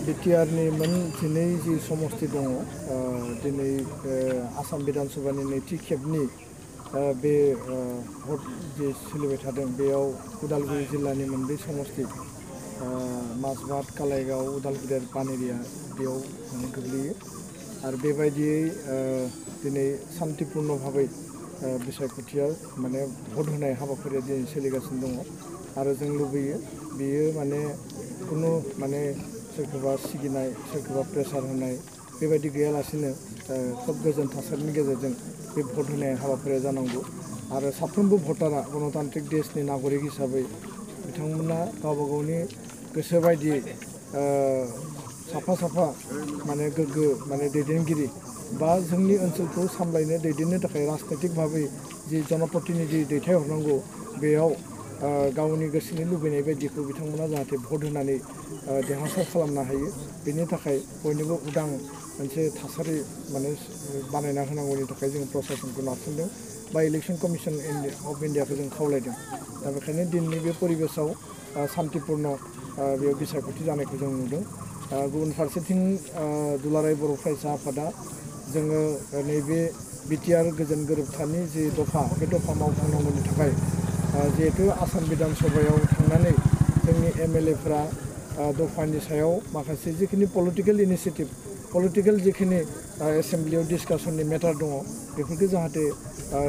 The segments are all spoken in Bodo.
बिटिआरनि मोन 12 जि समस्ति दङ दिनै आसाम बिधान सभानि नैथि खेबनि बे भट जे सोलिबाय थादों बेयाव उदालगुरि जिल्लानि मोनब्रै समस्ति माजबाद कालाइगाव उदालगुरि आरो पानेरिया बेयाव माने गोग्लैयो आरो बेबायदियै दिनै शान्तिपूर्ण भाबै बिसायख'थिया माने भट होनाय हाबाफारिया दिनै सोलिगासिनो दङ आरो जों लुबैयो बेयो माने कुनु माने सोरखौबा सिगिनाय सोरखौबा प्रेसार होनाय बेबायदि गैयालासिनो खोब गोजोन थासारिनि गेजेरजों बे भट होनाय हाबाफारिया जानांगौ आरो साफ्रोमबो भटारा गणतान्त्रिक देशनि नागरिक हिसाबै बिथांमोना गावबा गावनि गोसो बायदियै साफा साफा माने गोग्गो माने दैदेनगिरि बा जोंनि ओनसोलखौ सामलायनो दैदेननो थाखाय राजनैतिक भाबै जि जनप्रतिनिधि दैथायहरनांगौ बेयाव गावनि गोसोनि लुबैनाय बायदिखौ बिथांमोना जाहाथे भट होनानै देरहासार खालामनो हायो बेनि थाखाय बयनिबो उदां मोनसे थासारि माने बानायना होनांगौनि थाखाय जों प्रसासनखौ नारसिनदों बा इलेक्सन कमिसन अफ इन्डियाखौ जों खावलायदों दा बेखायनो दिनैनि बे परिबेसाव शान्तिपूर्ण बेयाव बिसायख'थि जानायखौ जों नुदों गुबुन फारसेथिं दुलाराय बर' फरायसा आफादा जोङो नैबे बिटिआर गोजोन गोरोबथानि जि दफा बे दफा मावफुंनांगौनि थाखाय जिहेतु आसाम बिधान सभायाव थांनानै जोंनि एमएलएफ्रा दफानि सायाव माखासे जिखिनि पलिटिकेल इनिसिएटिभ पलिटिकेल जिखिनि एसेम्ब्लियाव डिसकासननि मेटार दङ बेफोरखौ जाहाथे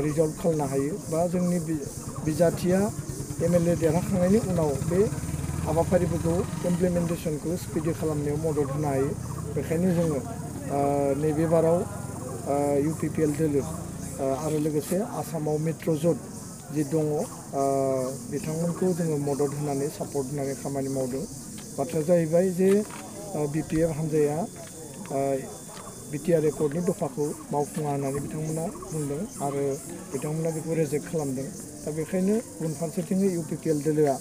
रिजल्भ खालामनो हायो बा जोंनि बिजाथिया एमएलए देरहाखांनायनि उनाव बे हाबाफारिफोरखौ इमप्लिमेन्टेसनखौ स्पिडि खालामनायाव मदद होनो हायो बेखायनो जोङो नैबे बाराव इउपिपिएल दोलो आरो लोगोसे आसामाव मेट्र' ज'न जि दङ बिथांमोनखौ जोङो मदद होनानै सापर्ट होनानै खामानि मावदों बाथ्राया जाहैबाय जे बिपिएफ हान्जाया बिटिआर एकर्डनि दफाखौ मावफुङा होननानै बिथांमोना बुंदों आरो बिथांमोना बेखौ रिजेक्ट खालामदों दा बेखायनो गुबुन फारसेथिं इउपिपिएल दोलोआ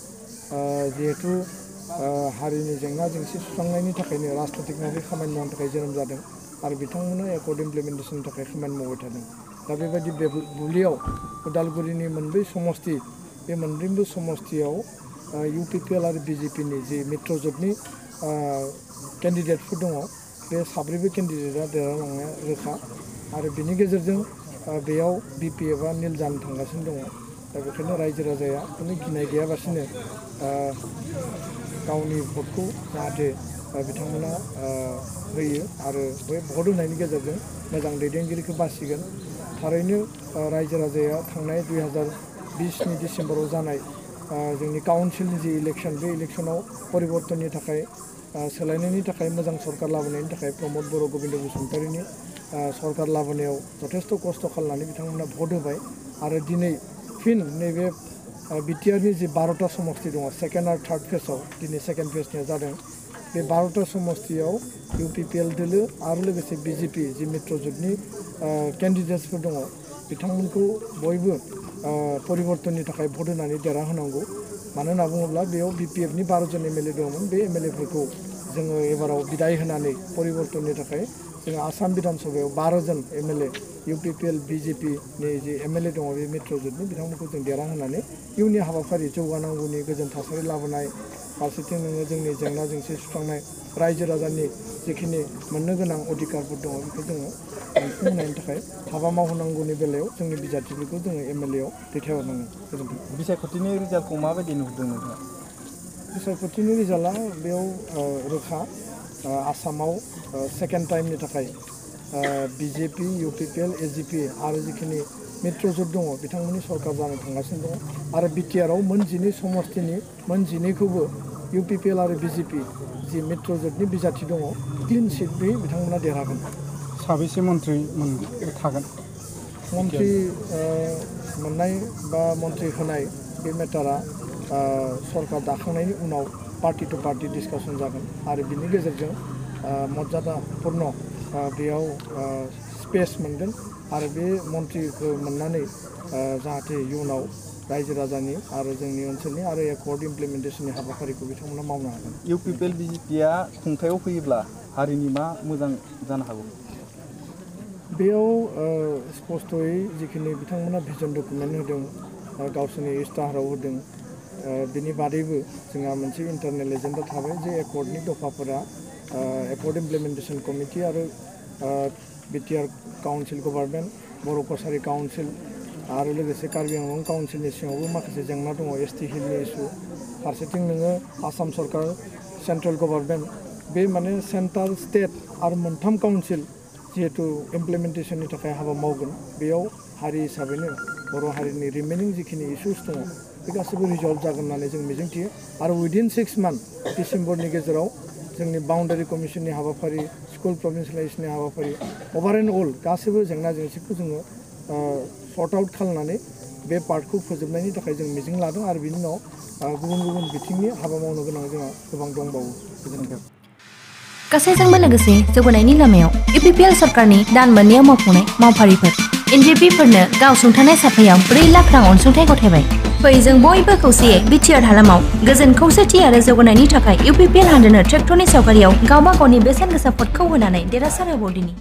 जिहेतु हारिनि जेंना जेंसि सुस्रांनायनि थाखायनो राजनैतिक भाबै खामानि मावनो थाखाय जोनोम जादों आरो बिथांमोना एकर्ड इमप्लिमेन्टेसननि थाखाय खामानि मावबाय थादों दा बेबायदि बुब्लियाव उदालगुरिनि मोनब्रै समस्ति बे मोनब्रैबो समस्तियाव इउपिपिएल आरो बिजेपिनि जि मेट्र' ज'ननि केन्डिडेटफोर दङ बे साब्रैबो केन्डिडेटआ देरहालांनाया रोखा आरो बिनि गेजेरजों बेयाव बिपिएफआ निल जानो थांगासिनो दङ दा बेखायनो रायजो राजाया खुनु गिनाय गैयालासिनो गावनि भटखौ जाहाथे बिथांमोना होयो आरो बे भट होनायनि गेजेरजों मोजां दैदेनगिरिखौ बासिगोन थारैनो रायजो राजाया थांनाय 2020नि डिसेम्बराव जानाय जोंनि काउन्सिलनि जि इलेक्सन बे इलेक्सनाव परिबर्तननि थाखाय सोलायनायनि थाखाय मोजां सरकार लाबोनायनि थाखाय प्रमद बर' गबिन्द बसुमतारीनि सरकार लाबोनायाव जथेस्थ' खस्थ' खालामनानै बिथांमोना भट होबाय आरो दिनै फिन नैबे बिटिआरनि जि 12टा समस्ति दङ सेकेन्ड आरो थार्ड फेजआव दिनै सेकेन्ड फेजनिया जादों बे 12टा समस्तियाव इउपिपिएल दोलो आरो लोगोसे बिजेपि जि मेट्र' ज'ननि केन्डिडेट्सफोर दङ बिथांमोनखौ बयबो परिबर्तननि थाखाय भट होनानै देरहाहोनांगौ मानो होनना बुङोब्ला बेयाव बिपिएफनि 12 जन एमएलए दङमोन बे एमएलएफोरखौ जोङो एबाराव बिदाय होनानै परिबर्तननि थाखाय जोङो आसाम बिधान सभायाव 12 जन एमएलए इउपिपिएल बिजेपिनि जि एमएलए दङ बे मेट्र' ज'ननि बिथांमोनखौ जों देरहाहोनानै इयुननि हाबाफारि जौगानांगौनि गोजोन थासारि लाबोनाय फारसेथिं नोङो जोंनि जेंना जेंसि सुस्रांनाय रायजो राजानि जिखिनि मोननो गोनां अधिकारफोर दङ बेखौ जोङो मोनफुंहोनायनि थाखाय हाबा मावहोनांगौनि बेलायाव जोंनि बिजाथिफोरखौ जोङो एमएलएआव दैथायहरनांगोन गोजोन्थों बिसायख'थिनि रिजाल्टखौ माबायदि नुहुरदों नोंथाङा बिसायख'थिनि रिजाल्टआ बेयाव रोखा आसामाव सेकेन्ड टाइमनि थाखाय बिजेपि इउपिपिएल एजिपि आरो जिखिनि मेट्र' ज'न दङ बिथांमोननि सरकार जानो थांगासिनो दङ आरो बिटिआरआव मोन 12 समस्तिनि मोन 12खौबो इउपिपिएल आरो बिजेपि जि मेट्र' ज'ननि बिजाथि दङ क्लिन सिटयै बिथांमोना देरहागोन साबेसे मन्त्रि थागोन मन्त्रि मोननाय बा मन्त्रि होनाय बे मेटारा सरकार दाखांनायनि उनाव पार्टि टु पार्टि डिसकासन जागोन आरो बिनि गेजेरजों मर्यादापूर्ण बेयाव स्पेस मोनगोन आरो बे मन्थ्रिखौ मोननानै जाहाथे इयुनाव रायजो राजानि आरो जोंनि ओनसोलनि आरो एकर्ड इमप्लिमेन्टेसननि हाबाफारिखौ बिथांमोना मावनो हागोन इउपिपिएल बिजेपिया खुंथायाव फैयोब्ला हारिनि मा मोजां जानो हागौ बेयाव स्पष्टयै जिखिनि बिथांमोना भिजन डकुमेन्ट होदों गावसोरनि इस्ताहाराव होदों बिनि बादैबो जोंहा मोनसे इन्टारनेल एजेन्डा थाबाय जे एकर्डनि दफाफोरा एफर्ट इमप्लिमेन्टेसन कमिटि आरो बिटिआर काउन्सिल गभर्नमेन्ट बर' कसारि काउन्सिल आरो लोगोसे कार्बि आंलं काउन्सिलनि सिङावबो माखासे जेंना दङ एसटि हिलनि इस्यु फारसेथिं नोङो आसाम सरकार सेन्ट्रेल गभर्नमेन्ट बे माने सेन्ट्रेल स्टेट आरो मोनथाम काउन्सिल जिहेतु इमप्लिमेन्टेसननि थाखाय हाबा मावगोन बेयाव हारि हिसाबैनो बर' हारिनि रिमेनिं जिखिनि इस्युस दङ बे गासैबो रिजल्भ जागोन होननानै जों मिजिंथियो आरो उइदिन 6 मान्थ डिसेम्बरनि गेजेराव जोंनि बाउन्डारि कमिसननि हाबाफारि स्कुल प्रभिन्सियेलाइजेसननि हाबाफारि अभार एन्ड अल गासैबो जेंना जेंसिखौ जोङो सर्ट आउट खालामनानै बे पार्टखौ फोजोबनायनि थाखाय जों मिजिं लादों आरो बिनि उनाव गुबुन गुबुन बिथिंनि हाबा मावनो गोनां जोंहा गोबां दंबावो गोजोन्थों। गासैजोंबो लोगोसे जौगानायनि लामायाव इउपिपिएल सरकारनि दान मोननैयाव मावफुंनाय मावफारिफोर एनडिपिफोरनो गाव सुंथानाय साफायाव 4 लाख रां अनसुंथाइ गथायबाय। फै जों बयबो खौसेयै बिटिआर हालामाव गोजोन खौसेथि आरो जौगानायनि थाखाय इउपिपिएल हानजानो ट्रेक्टरनि सावगारियाव गावबा गावनि बेसेन गोसा भटखौ होनानै देरहासार होबावदिनि।